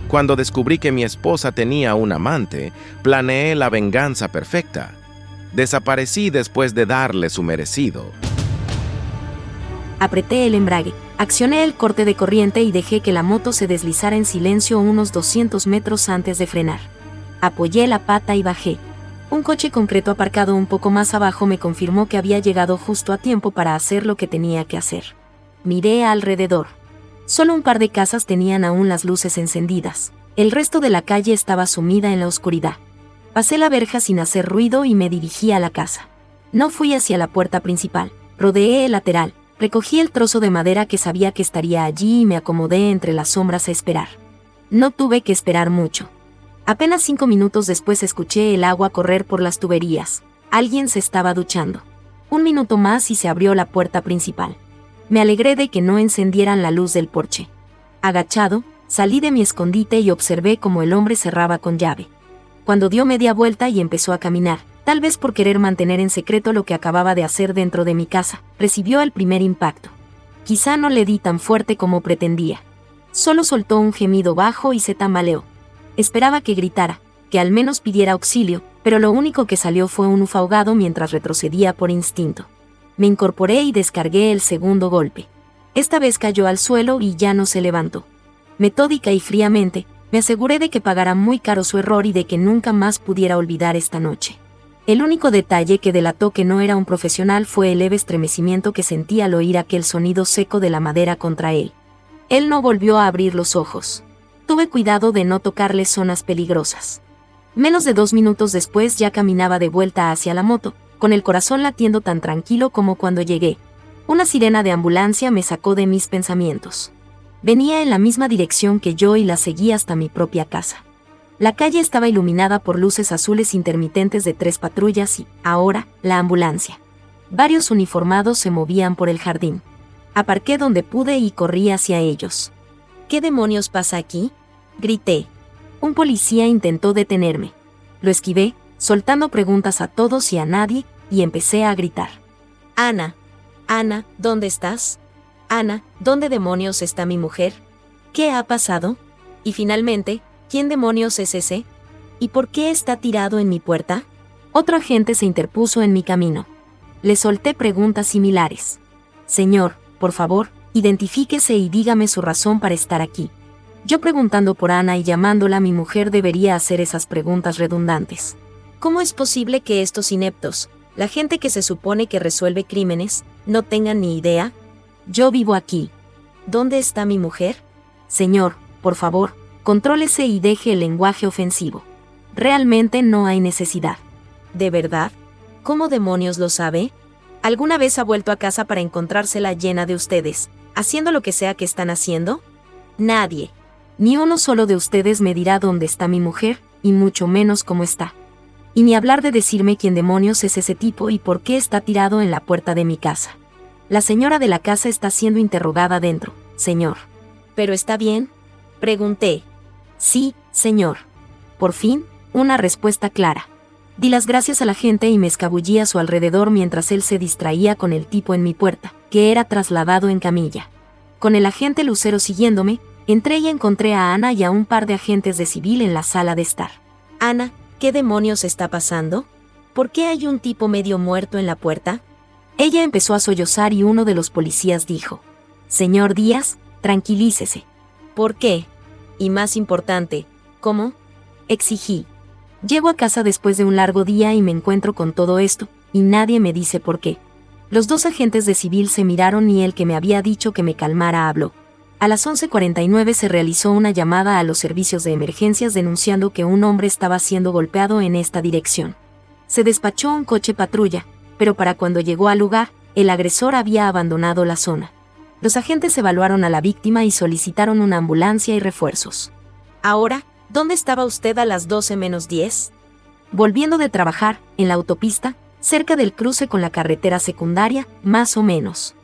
Cuando descubrí que mi esposa tenía un amante, planeé la venganza perfecta. Desaparecí después de darle su merecido. Apreté el embrague, accioné el corte de corriente y dejé que la moto se deslizara en silencio unos 200 metros antes de frenar. Apoyé la pata y bajé. Un coche concreto aparcado un poco más abajo me confirmó que había llegado justo a tiempo para hacer lo que tenía que hacer. Miré alrededor. Solo un par de casas tenían aún las luces encendidas. El resto de la calle estaba sumida en la oscuridad. Pasé la verja sin hacer ruido y me dirigí a la casa. No fui hacia la puerta principal. Rodeé el lateral, recogí el trozo de madera que sabía que estaría allí y me acomodé entre las sombras a esperar. No tuve que esperar mucho. Apenas 5 minutos después escuché el agua correr por las tuberías. Alguien se estaba duchando. 1 minuto más y se abrió la puerta principal. Me alegré de que no encendieran la luz del porche. Agachado, salí de mi escondite y observé cómo el hombre cerraba con llave. Cuando dio media vuelta y empezó a caminar, tal vez por querer mantener en secreto lo que acababa de hacer dentro de mi casa, recibió el primer impacto. Quizá no le di tan fuerte como pretendía. Solo soltó un gemido bajo y se tambaleó. Esperaba que gritara, que al menos pidiera auxilio, pero lo único que salió fue un uf ahogado mientras retrocedía por instinto. Me incorporé y descargué el segundo golpe. Esta vez cayó al suelo y ya no se levantó. Metódica y fríamente, me aseguré de que pagara muy caro su error y de que nunca más pudiera olvidar esta noche. El único detalle que delató que no era un profesional fue el leve estremecimiento que sentí al oír aquel sonido seco de la madera contra él. Él no volvió a abrir los ojos. Tuve cuidado de no tocarle zonas peligrosas. Menos de 2 minutos después ya caminaba de vuelta hacia la moto, con el corazón latiendo tan tranquilo como cuando llegué. Una sirena de ambulancia me sacó de mis pensamientos. Venía en la misma dirección que yo y la seguí hasta mi propia casa. La calle estaba iluminada por luces azules intermitentes de 3 patrullas y, ahora, la ambulancia. Varios uniformados se movían por el jardín. Aparqué donde pude y corrí hacia ellos. ¿Qué demonios pasa aquí?, grité. Un policía intentó detenerme. Lo esquivé, soltando preguntas a todos y a nadie, y empecé a gritar. Ana, ¿dónde estás? Ana, ¿dónde demonios está mi mujer? ¿Qué ha pasado? Y finalmente, ¿quién demonios es ese? ¿Y por qué está tirado en mi puerta? Otro agente se interpuso en mi camino. Le solté preguntas similares. Señor, por favor, identifíquese y dígame su razón para estar aquí. Yo preguntando por Ana y llamándola mi mujer debería hacer esas preguntas redundantes. ¿Cómo es posible que estos ineptos, la gente que se supone que resuelve crímenes, no tengan ni idea? Yo vivo aquí. ¿Dónde está mi mujer? Señor, por favor, contrólese y deje el lenguaje ofensivo. Realmente no hay necesidad. ¿De verdad? ¿Cómo demonios lo sabe? ¿Alguna vez ha vuelto a casa para encontrársela llena de ustedes, haciendo lo que sea que están haciendo? Nadie. Ni uno solo de ustedes me dirá dónde está mi mujer, y mucho menos cómo está. Y ni hablar de decirme quién demonios es ese tipo y por qué está tirado en la puerta de mi casa. La señora de la casa está siendo interrogada dentro, señor. ¿Pero está bien?, pregunté. Sí, señor. Por fin, una respuesta clara. Di las gracias a la gente y me escabullí a su alrededor mientras él se distraía con el tipo en mi puerta, que era trasladado en camilla. Con el agente Lucero siguiéndome, entré y encontré a Ana y a un par de agentes de civil en la sala de estar. Ana, ¿qué demonios está pasando? ¿Por qué hay un tipo medio muerto en la puerta? Ella empezó a sollozar y uno de los policías dijo: Señor Díaz, tranquilícese. ¿Por qué? Y más importante, ¿cómo? Exigí. Llego a casa después de un largo día y me encuentro con todo esto, y nadie me dice por qué. Los 2 agentes de civil se miraron y el que me había dicho que me calmara habló. A las 11:49 se realizó una llamada a los servicios de emergencias denunciando que un hombre estaba siendo golpeado en esta dirección. Se despachó un coche patrulla, pero para cuando llegó al lugar, el agresor había abandonado la zona. Los agentes evaluaron a la víctima y solicitaron una ambulancia y refuerzos. Ahora, ¿dónde estaba usted a las 12:10? Volviendo de trabajar, en la autopista, cerca del cruce con la carretera secundaria, más o menos.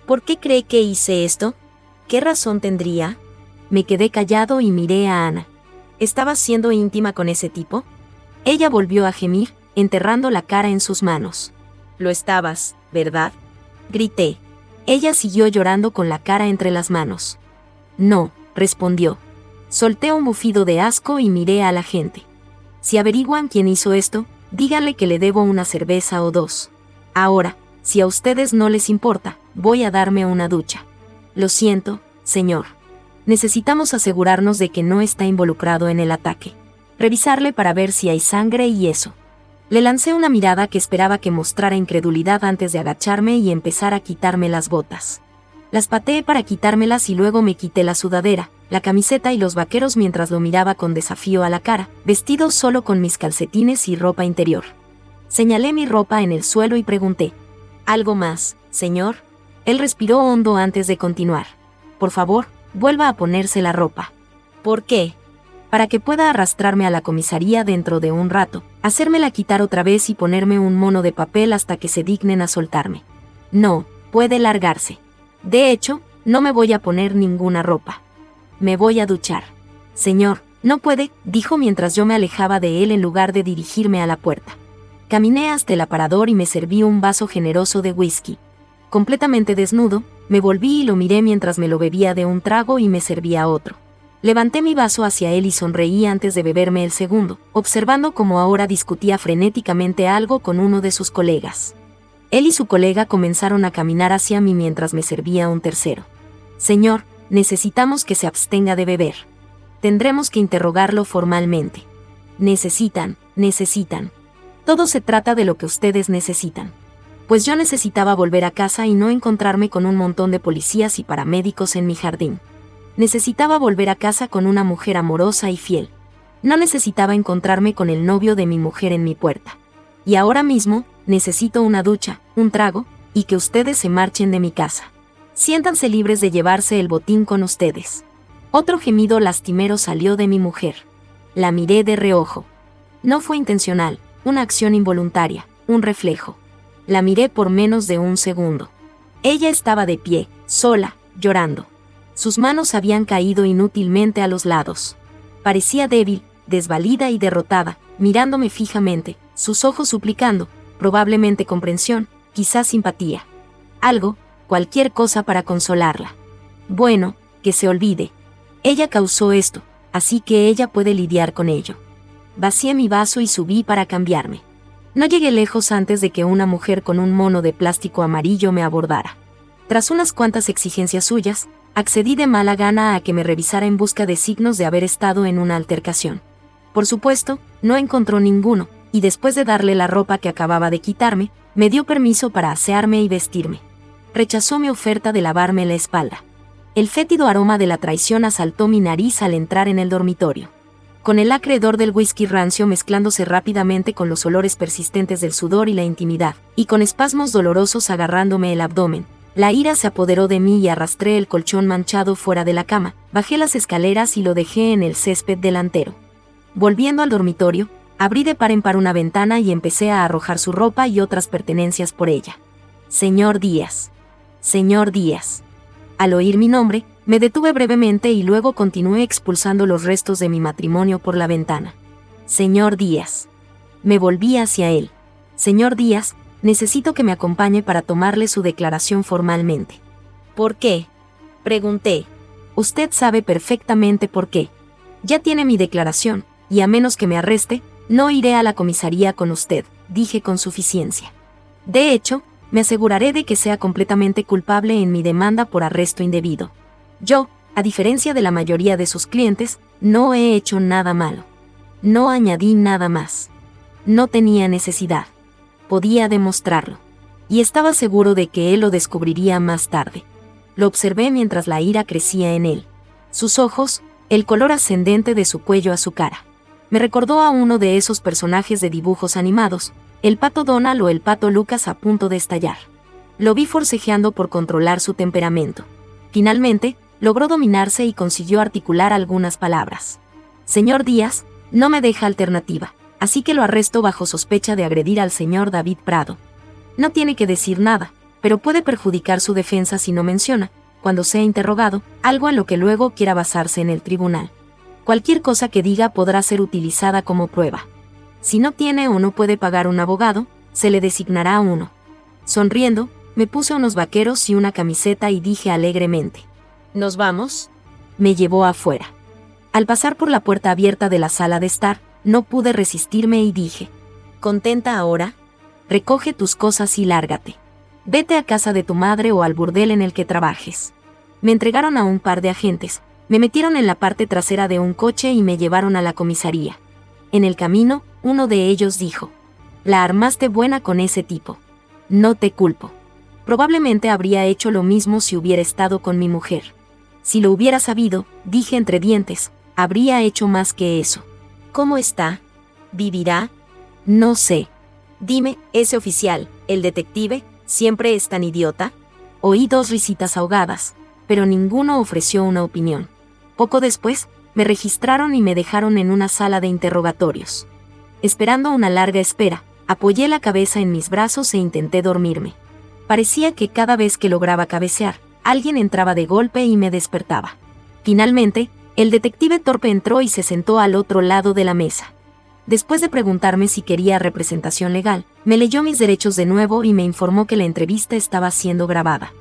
¿Por qué cree que hice esto? ¿Qué razón tendría? Me quedé callado y miré a Ana. ¿Estabas siendo íntima con ese tipo? Ella volvió a gemir, enterrando la cara en sus manos. Lo estabas, ¿verdad? Grité. Ella siguió llorando con la cara entre las manos. No, respondió. Solté un bufido de asco y miré a la gente. Si averiguan quién hizo esto, díganle que le debo una cerveza o dos. Ahora, si a ustedes no les importa, voy a darme una ducha. Lo siento, señor. Necesitamos asegurarnos de que no está involucrado en el ataque. Revisarle para ver si hay sangre y eso. Le lancé una mirada que esperaba que mostrara incredulidad antes de agacharme y empezar a quitarme las botas. Las pateé para quitármelas y luego me quité la sudadera, la camiseta y los vaqueros mientras lo miraba con desafío a la cara, vestido solo con mis calcetines y ropa interior. Señalé mi ropa en el suelo y pregunté: ¿algo más, señor? Él respiró hondo antes de continuar. Por favor, vuelva a ponerse la ropa. ¿Por qué? Para que pueda arrastrarme a la comisaría dentro de un rato, hacérmela quitar otra vez y ponerme un mono de papel hasta que se dignen a soltarme. No, puede largarse. De hecho, no me voy a poner ninguna ropa. Me voy a duchar. Señor, no puede, dijo mientras yo me alejaba de él en lugar de dirigirme a la puerta. Caminé hasta el aparador y me serví un vaso generoso de whisky. Completamente desnudo, me volví y lo miré mientras me lo bebía de un trago y me servía otro. Levanté mi vaso hacia él y sonreí antes de beberme el segundo, observando cómo ahora discutía frenéticamente algo con uno de sus colegas. Él y su colega comenzaron a caminar hacia mí mientras me servía un tercero. Señor, necesitamos que se abstenga de beber. Tendremos que interrogarlo formalmente. Necesitan. Todo se trata de lo que ustedes necesitan. Pues yo necesitaba volver a casa y no encontrarme con un montón de policías y paramédicos en mi jardín. Necesitaba volver a casa con una mujer amorosa y fiel. No necesitaba encontrarme con el novio de mi mujer en mi puerta. Y ahora mismo, necesito una ducha, un trago, y que ustedes se marchen de mi casa. Siéntanse libres de llevarse el botín con ustedes. Otro gemido lastimero salió de mi mujer. La miré de reojo. No fue intencional, una acción involuntaria, un reflejo. La miré por menos de un segundo. Ella estaba de pie, sola, llorando. Sus manos habían caído inútilmente a los lados. Parecía débil, desvalida y derrotada, mirándome fijamente, sus ojos suplicando, probablemente comprensión, quizás simpatía. Algo, cualquier cosa para consolarla. Bueno, que se olvide. Ella causó esto, así que ella puede lidiar con ello. Vacié mi vaso y subí para cambiarme. No llegué lejos antes de que una mujer con un mono de plástico amarillo me abordara. Tras unas cuantas exigencias suyas, accedí de mala gana a que me revisara en busca de signos de haber estado en una altercación. Por supuesto, no encontró ninguno, y después de darle la ropa que acababa de quitarme, me dio permiso para asearme y vestirme. Rechazó mi oferta de lavarme la espalda. El fétido aroma de la traición asaltó mi nariz al entrar en el dormitorio. Con el acre hedor del whisky rancio mezclándose rápidamente con los olores persistentes del sudor y la intimidad, y con espasmos dolorosos agarrándome el abdomen, la ira se apoderó de mí y arrastré el colchón manchado fuera de la cama, bajé las escaleras y lo dejé en el césped delantero. Volviendo al dormitorio, abrí de par en par una ventana y empecé a arrojar su ropa y otras pertenencias por ella. Señor Díaz. Señor Díaz. Al oír mi nombre, me detuve brevemente y luego continué expulsando los restos de mi matrimonio por la ventana. Señor Díaz. Me volví hacia él. Señor Díaz, necesito que me acompañe para tomarle su declaración formalmente. ¿Por qué? Pregunté. Usted sabe perfectamente por qué. Ya tiene mi declaración, y a menos que me arreste, no iré a la comisaría con usted, dije con suficiencia. De hecho, me aseguraré de que sea completamente culpable en mi demanda por arresto indebido. Yo, a diferencia de la mayoría de sus clientes, no he hecho nada malo. No añadí nada más. No tenía necesidad. Podía demostrarlo. Y estaba seguro de que él lo descubriría más tarde. Lo observé mientras la ira crecía en él. Sus ojos, el color ascendente de su cuello a su cara. Me recordó a uno de esos personajes de dibujos animados, el pato Donald o el pato Lucas a punto de estallar. Lo vi forcejeando por controlar su temperamento. Finalmente, logró dominarse y consiguió articular algunas palabras. Señor Díaz, no me deja alternativa, así que lo arresto bajo sospecha de agredir al señor David Prado. No tiene que decir nada, pero puede perjudicar su defensa si no menciona, cuando sea interrogado, algo en lo que luego quiera basarse en el tribunal. Cualquier cosa que diga podrá ser utilizada como prueba. Si no tiene o no puede pagar un abogado, se le designará uno. Sonriendo, me puse unos vaqueros y una camiseta y dije alegremente: ¿nos vamos? Me llevó afuera. Al pasar por la puerta abierta de la sala de estar, no pude resistirme y dije: ¿contenta ahora? Recoge tus cosas y lárgate. Vete a casa de tu madre o al burdel en el que trabajes. Me entregaron a un par de agentes, me metieron en la parte trasera de un coche y me llevaron a la comisaría. En el camino, uno de ellos dijo: la armaste buena con ese tipo. No te culpo. Probablemente habría hecho lo mismo si hubiera estado con mi mujer. Si lo hubiera sabido, dije entre dientes, habría hecho más que eso. ¿Cómo está? ¿Vivirá? No sé. Dime, ese oficial, el detective, ¿siempre es tan idiota? Oí dos risitas ahogadas, pero ninguno ofreció una opinión. Poco después, me registraron y me dejaron en una sala de interrogatorios. Esperando una larga espera, apoyé la cabeza en mis brazos e intenté dormirme. Parecía que cada vez que lograba cabecear, alguien entraba de golpe y me despertaba. Finalmente, el detective torpe entró y se sentó al otro lado de la mesa. Después de preguntarme si quería representación legal, me leyó mis derechos de nuevo y me informó que la entrevista estaba siendo grabada.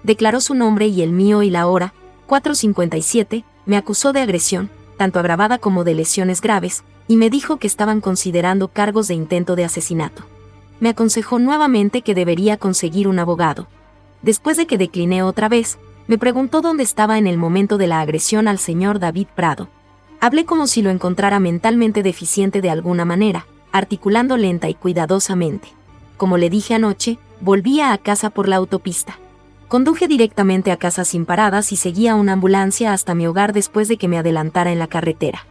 Declaró su nombre y el mío y la hora, 4:57, me acusó de agresión, tanto agravada como de lesiones graves, y me dijo que estaban considerando cargos de intento de asesinato. Me aconsejó nuevamente que debería conseguir un abogado. Después de que decliné otra vez, me preguntó dónde estaba en el momento de la agresión al señor David Prado. Hablé como si lo encontrara mentalmente deficiente de alguna manera, articulando lenta y cuidadosamente. Como le dije anoche, volvía a casa por la autopista. Conduje directamente a casa sin paradas y seguía una ambulancia hasta mi hogar después de que me adelantara en la carretera.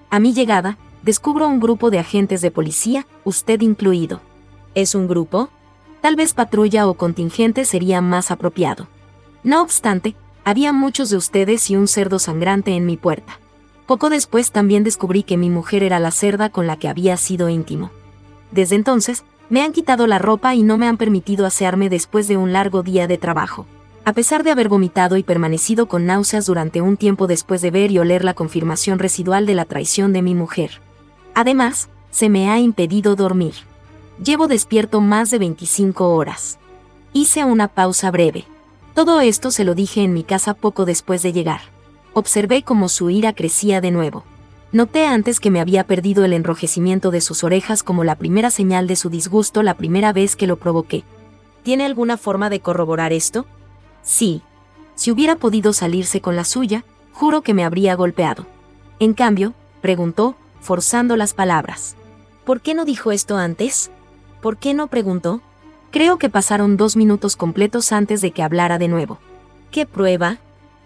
A mi llegada, descubro un grupo de agentes de policía, usted incluido. ¿Es un grupo? Tal vez patrulla o contingente sería más apropiado. No obstante, había muchos de ustedes y un cerdo sangrante en mi puerta. Poco después también descubrí que mi mujer era la cerda con la que había sido íntimo. Desde entonces, me han quitado la ropa y no me han permitido asearme después de un largo día de trabajo. A pesar de haber vomitado y permanecido con náuseas durante un tiempo después de ver y oler la confirmación residual de la traición de mi mujer. Además, se me ha impedido dormir. Llevo despierto más de 25 horas. Hice una pausa breve. Todo esto se lo dije en mi casa poco después de llegar. Observé cómo su ira crecía de nuevo. Noté antes que me había perdido el enrojecimiento de sus orejas como la primera señal de su disgusto la primera vez que lo provoqué. ¿Tiene alguna forma de corroborar esto? Sí. Si hubiera podido salirse con la suya, juro que me habría golpeado. En cambio, preguntó, forzando las palabras. ¿Por qué no dijo esto antes? ¿Por qué no preguntó? Creo que pasaron 2 minutos completos antes de que hablara de nuevo. ¿Qué prueba?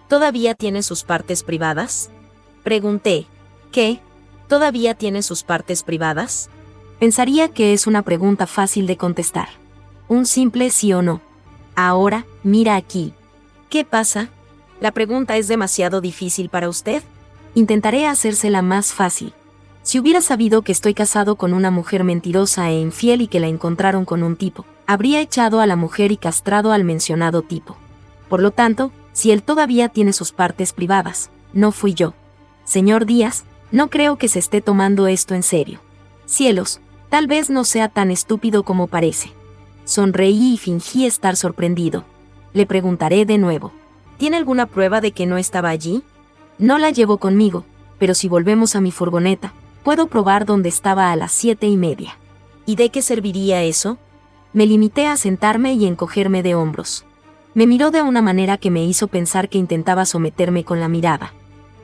¿Todavía tiene sus partes privadas? Pregunté. ¿Qué? ¿Todavía tiene sus partes privadas? Pensaría que es una pregunta fácil de contestar. Un simple sí o no. Ahora, mira aquí. ¿Qué pasa? ¿La pregunta es demasiado difícil para usted? Intentaré hacérsela más fácil. Si hubiera sabido que estoy casado con una mujer mentirosa e infiel y que la encontraron con un tipo, habría echado a la mujer y castrado al mencionado tipo. Por lo tanto, si él todavía tiene sus partes privadas, no fui yo. Señor Díaz, no creo que se esté tomando esto en serio. Cielos, tal vez no sea tan estúpido como parece. Sonreí y fingí estar sorprendido. Le preguntaré de nuevo. ¿Tiene alguna prueba de que no estaba allí? No la llevo conmigo, pero si volvemos a mi furgoneta, puedo probar dónde estaba a las 7:30. ¿Y de qué serviría eso? Me limité a sentarme y encogerme de hombros. Me miró de una manera que me hizo pensar que intentaba someterme con la mirada.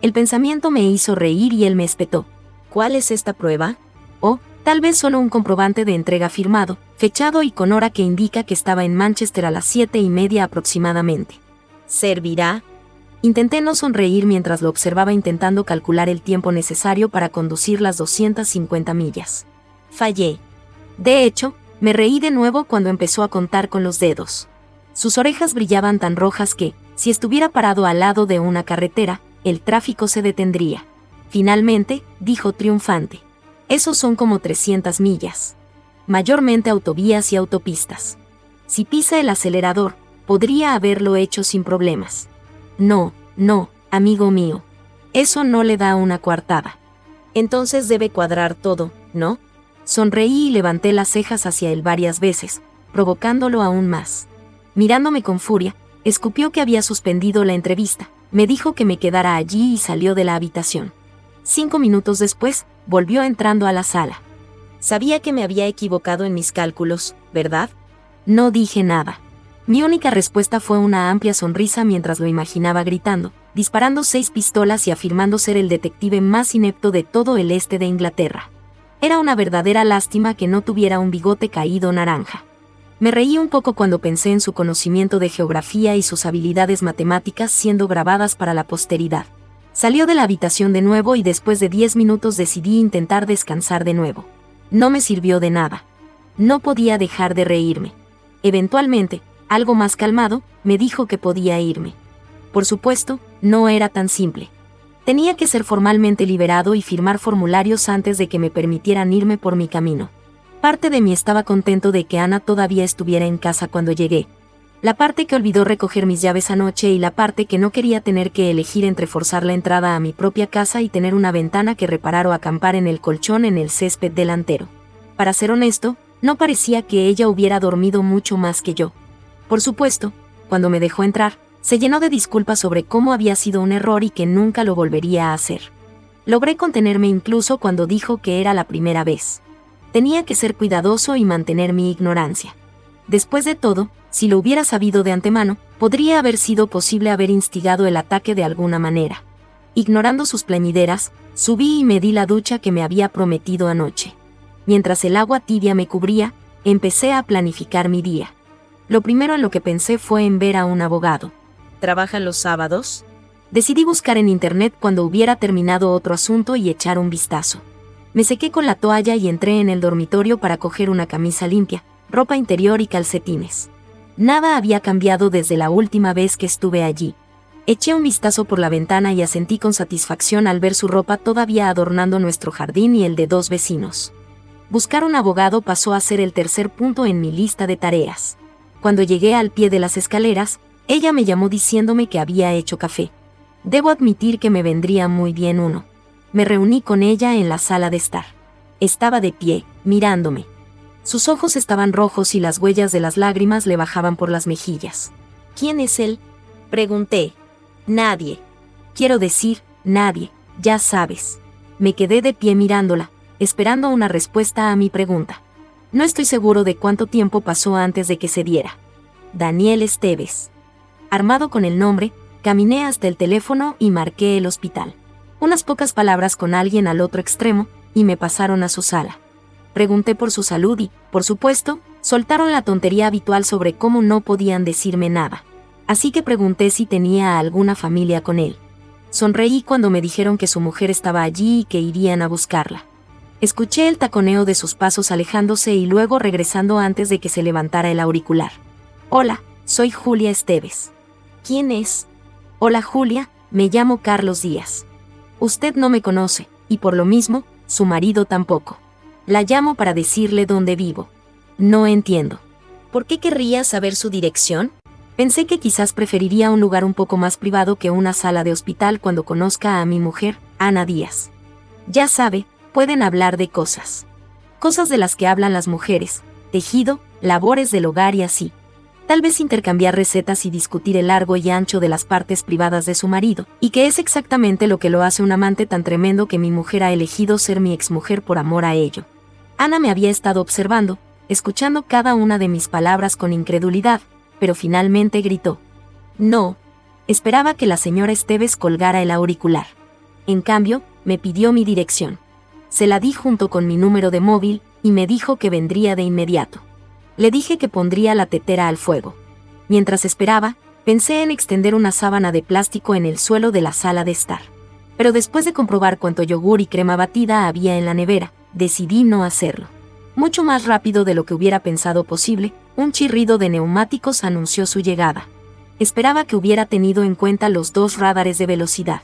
El pensamiento me hizo reír y él me espetó. ¿Cuál es esta prueba? Oh, tal vez solo un comprobante de entrega firmado, fechado y con hora que indica que estaba en Manchester a las 7:30 aproximadamente. ¿Servirá? Intenté no sonreír mientras lo observaba intentando calcular el tiempo necesario para conducir las 250 millas. Fallé. De hecho, me reí de nuevo cuando empezó a contar con los dedos. Sus orejas brillaban tan rojas que, si estuviera parado al lado de una carretera, el tráfico se detendría. Finalmente, dijo triunfante. Esos son como 300 millas. Mayormente autovías y autopistas. Si pisa el acelerador, podría haberlo hecho sin problemas. No, amigo mío. Eso no le da una coartada. Entonces debe cuadrar todo, ¿no? Sonreí y levanté las cejas hacia él varias veces, provocándolo aún más. Mirándome con furia, escupió que había suspendido la entrevista, me dijo que me quedara allí y salió de la habitación. 5 minutos después, volvió entrando a la sala. Sabía que me había equivocado en mis cálculos, ¿verdad? No dije nada. Mi única respuesta fue una amplia sonrisa mientras lo imaginaba gritando, disparando 6 pistolas y afirmando ser el detective más inepto de todo el este de Inglaterra. Era una verdadera lástima que no tuviera un bigote caído naranja. Me reí un poco cuando pensé en su conocimiento de geografía y sus habilidades matemáticas siendo grabadas para la posteridad. Salió de la habitación de nuevo y después de 10 minutos decidí intentar descansar de nuevo. No me sirvió de nada. No podía dejar de reírme. Eventualmente, algo más calmado, me dijo que podía irme. Por supuesto, no era tan simple. Tenía que ser formalmente liberado y firmar formularios antes de que me permitieran irme por mi camino. Parte de mí estaba contento de que Ana todavía estuviera en casa cuando llegué. La parte que olvidó recoger mis llaves anoche y la parte que no quería tener que elegir entre forzar la entrada a mi propia casa y tener una ventana que reparar o acampar en el colchón en el césped delantero. Para ser honesto, no parecía que ella hubiera dormido mucho más que yo. Por supuesto, cuando me dejó entrar, se llenó de disculpas sobre cómo había sido un error y que nunca lo volvería a hacer. Logré contenerme incluso cuando dijo que era la primera vez. Tenía que ser cuidadoso y mantener mi ignorancia. Después de todo, si lo hubiera sabido de antemano, podría haber sido posible haber instigado el ataque de alguna manera. Ignorando sus plañideras, subí y me di la ducha que me había prometido anoche. Mientras el agua tibia me cubría, empecé a planificar mi día. Lo primero en lo que pensé fue en ver a un abogado. ¿Trabajan los sábados? Decidí buscar en internet cuando hubiera terminado otro asunto y echar un vistazo. Me sequé con la toalla y entré en el dormitorio para coger una camisa limpia, ropa interior y calcetines. Nada había cambiado desde la última vez que estuve allí. Eché un vistazo por la ventana y asentí con satisfacción al ver su ropa todavía adornando nuestro jardín y el de 2 vecinos. Buscar un abogado pasó a ser el tercer punto en mi lista de tareas. Cuando llegué al pie de las escaleras, ella me llamó diciéndome que había hecho café. Debo admitir que me vendría muy bien uno. Me reuní con ella en la sala de estar. Estaba de pie, mirándome. Sus ojos estaban rojos y las huellas de las lágrimas le bajaban por las mejillas. ¿Quién es él? Pregunté. Nadie. Quiero decir, nadie, ya sabes. Me quedé de pie mirándola, esperando una respuesta a mi pregunta. No estoy seguro de cuánto tiempo pasó antes de que se diera. Daniel Esteves. Armado con el nombre, caminé hasta el teléfono y marqué el hospital. Unas pocas palabras con alguien al otro extremo, y me pasaron a su sala. Pregunté por su salud y, por supuesto, soltaron la tontería habitual sobre cómo no podían decirme nada. Así que pregunté si tenía alguna familia con él. Sonreí cuando me dijeron que su mujer estaba allí y que irían a buscarla. Escuché el taconeo de sus pasos alejándose y luego regresando antes de que se levantara el auricular. Hola, soy Julia Esteves. ¿Quién es? Hola Julia, me llamo Carlos Díaz. Usted no me conoce, y por lo mismo, su marido tampoco. La llamo para decirle dónde vivo. No entiendo. ¿Por qué querría saber su dirección? Pensé que quizás preferiría un lugar un poco más privado que una sala de hospital cuando conozca a mi mujer, Ana Díaz. Ya sabe, pueden hablar de cosas. Cosas de las que hablan las mujeres, tejido, labores del hogar y así. Tal vez intercambiar recetas y discutir el largo y ancho de las partes privadas de su marido, y que es exactamente lo que lo hace un amante tan tremendo que mi mujer ha elegido ser mi exmujer por amor a ello. Ana me había estado observando, escuchando cada una de mis palabras con incredulidad, pero finalmente gritó. No. Esperaba que la señora Esteves colgara el auricular. En cambio, me pidió mi dirección. Se la di junto con mi número de móvil, y me dijo que vendría de inmediato. Le dije que pondría la tetera al fuego. Mientras esperaba, pensé en extender una sábana de plástico en el suelo de la sala de estar. Pero después de comprobar cuánto yogur y crema batida había en la nevera, decidí no hacerlo. Mucho más rápido de lo que hubiera pensado posible, un chirrido de neumáticos anunció su llegada. Esperaba que hubiera tenido en cuenta los 2 radares de velocidad.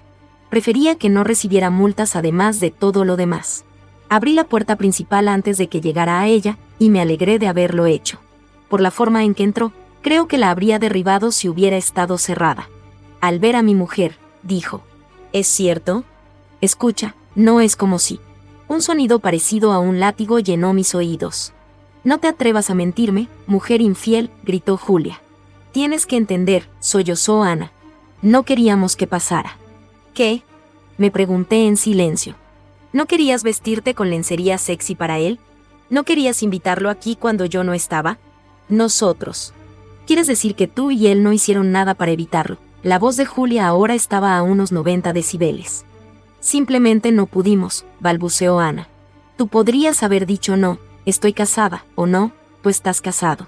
Prefería que no recibiera multas además de todo lo demás. Abrí la puerta principal antes de que llegara a ella, y me alegré de haberlo hecho. Por la forma en que entró, creo que la habría derribado si hubiera estado cerrada. Al ver a mi mujer, dijo. ¿Es cierto? Escucha, no es como si. Un sonido parecido a un látigo llenó mis oídos. No te atrevas a mentirme, mujer infiel, gritó Julia. Tienes que entender, sollozó Ana. No queríamos que pasara. ¿Qué? Me pregunté en silencio. ¿No querías vestirte con lencería sexy para él? ¿No querías invitarlo aquí cuando yo no estaba? Nosotros. ¿Quieres decir que tú y él no hicieron nada para evitarlo? La voz de Julia ahora estaba a unos 90 decibeles. Simplemente no pudimos, balbuceó Ana. Tú podrías haber dicho no, estoy casada, o no, tú estás casado.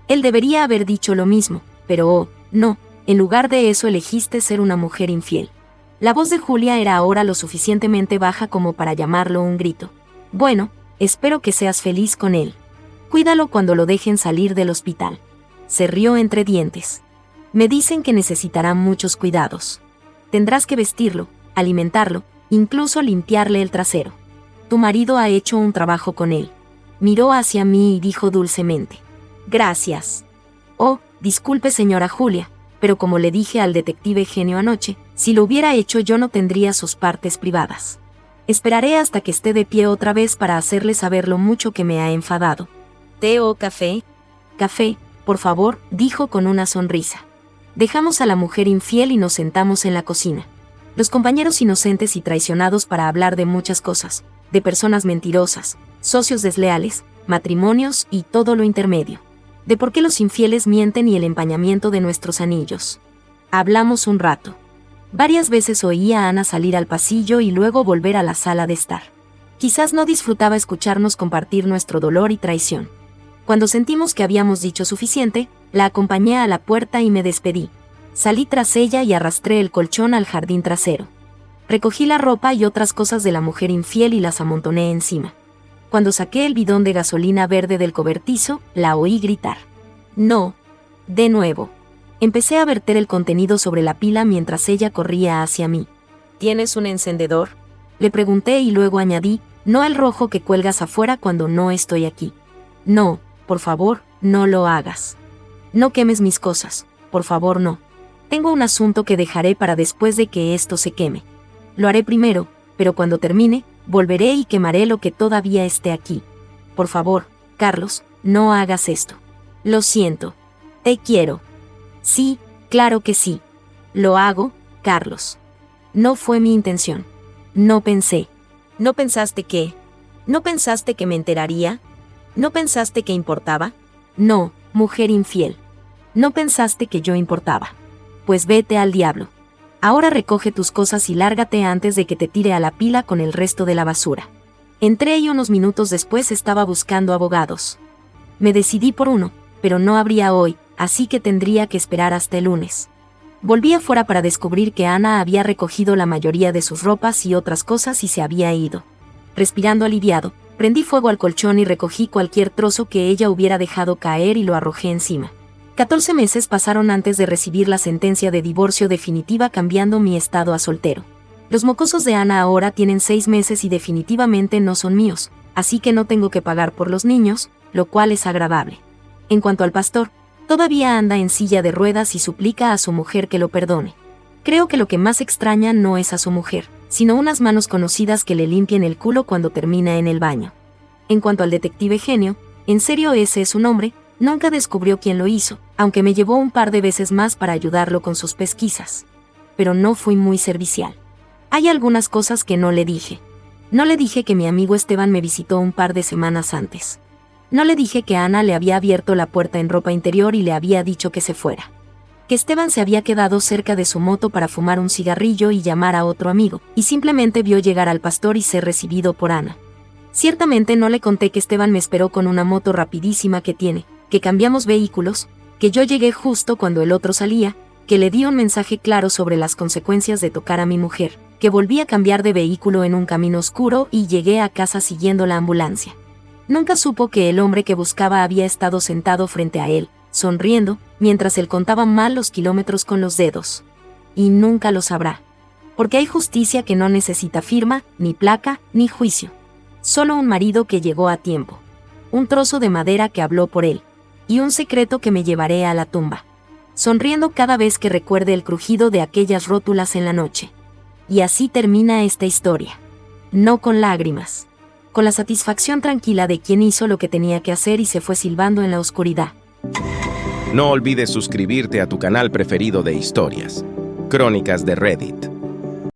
Él debería haber dicho lo mismo, pero no, en lugar de eso elegiste ser una mujer infiel. La voz de Julia era ahora lo suficientemente baja como para llamarlo un grito. Bueno, espero que seas feliz con él. Cuídalo cuando lo dejen salir del hospital. Se rió entre dientes. Me dicen que necesitará muchos cuidados. Tendrás que vestirlo, alimentarlo, incluso limpiarle el trasero. Tu marido ha hecho un trabajo con él. Miró hacia mí y dijo dulcemente. Gracias. Oh, disculpe señora Julia, pero como le dije al detective genio anoche, si lo hubiera hecho yo no tendría sus partes privadas. Esperaré hasta que esté de pie otra vez para hacerle saber lo mucho que me ha enfadado. ¿Té o café? Café, por favor, dijo con una sonrisa. Dejamos a la mujer infiel y nos sentamos en la cocina. Los compañeros inocentes y traicionados para hablar de muchas cosas, de personas mentirosas, socios desleales, matrimonios y todo lo intermedio. De por qué los infieles mienten y el empañamiento de nuestros anillos. Hablamos un rato. Varias veces oía a Ana salir al pasillo y luego volver a la sala de estar. Quizás no disfrutaba escucharnos compartir nuestro dolor y traición. Cuando sentimos que habíamos dicho suficiente, la acompañé a la puerta y me despedí. Salí tras ella y arrastré el colchón al jardín trasero. Recogí la ropa y otras cosas de la mujer infiel y las amontoné encima. Cuando saqué el bidón de gasolina verde del cobertizo, la oí gritar. No. De nuevo. Empecé a verter el contenido sobre la pila mientras ella corría hacia mí. ¿Tienes un encendedor? Le pregunté y luego añadí, no el rojo que cuelgas afuera cuando no estoy aquí. No, por favor, no lo hagas. No quemes mis cosas, por favor no. Tengo un asunto que dejaré para después de que esto se queme. Lo haré primero, pero cuando termine, volveré y quemaré lo que todavía esté aquí. Por favor, Carlos, no hagas esto. Lo siento. Te quiero. Sí, claro que sí. Lo hago, Carlos. No fue mi intención. No pensé. ¿No pensaste qué? ¿No pensaste que me enteraría? ¿No pensaste que importaba? No, mujer infiel. No pensaste que yo importaba. Pues vete al diablo. Ahora recoge tus cosas y lárgate antes de que te tire a la pila con el resto de la basura. Entré y unos minutos después estaba buscando abogados. Me decidí por uno, pero no habría hoy, así que tendría que esperar hasta el lunes. Volví afuera para descubrir que Ana había recogido la mayoría de sus ropas y otras cosas y se había ido. Respirando aliviado, prendí fuego al colchón y recogí cualquier trozo que ella hubiera dejado caer y lo arrojé encima. 14 meses pasaron antes de recibir la sentencia de divorcio definitiva cambiando mi estado a soltero. Los mocosos de Ana ahora tienen 6 meses y definitivamente no son míos, así que no tengo que pagar por los niños, lo cual es agradable. En cuanto al pastor, todavía anda en silla de ruedas y suplica a su mujer que lo perdone. Creo que lo que más extraña no es a su mujer, sino unas manos conocidas que le limpien el culo cuando termina en el baño. En cuanto al detective genio, en serio ese es su nombre, nunca descubrió quién lo hizo, aunque me llevó un par de veces más para ayudarlo con sus pesquisas. Pero no fui muy servicial. Hay algunas cosas que no le dije. No le dije que mi amigo Esteban me visitó un par de semanas antes. No le dije que Ana le había abierto la puerta en ropa interior y le había dicho que se fuera. Que Esteban se había quedado cerca de su moto para fumar un cigarrillo y llamar a otro amigo, y simplemente vio llegar al pastor y ser recibido por Ana. Ciertamente no le conté que Esteban me esperó con una moto rapidísima que tiene, que cambiamos vehículos, que yo llegué justo cuando el otro salía, que le di un mensaje claro sobre las consecuencias de tocar a mi mujer, que volví a cambiar de vehículo en un camino oscuro y llegué a casa siguiendo la ambulancia. Nunca supo que el hombre que buscaba había estado sentado frente a él, sonriendo, mientras él contaba mal los kilómetros con los dedos. Y nunca lo sabrá. Porque hay justicia que no necesita firma, ni placa, ni juicio. Solo un marido que llegó a tiempo. Un trozo de madera que habló por él. Y un secreto que me llevaré a la tumba. Sonriendo cada vez que recuerde el crujido de aquellas rótulas en la noche. Y así termina esta historia. No con lágrimas. Con la satisfacción tranquila de quien hizo lo que tenía que hacer y se fue silbando en la oscuridad. No olvides suscribirte a tu canal preferido de historias, Crónicas de Reddit.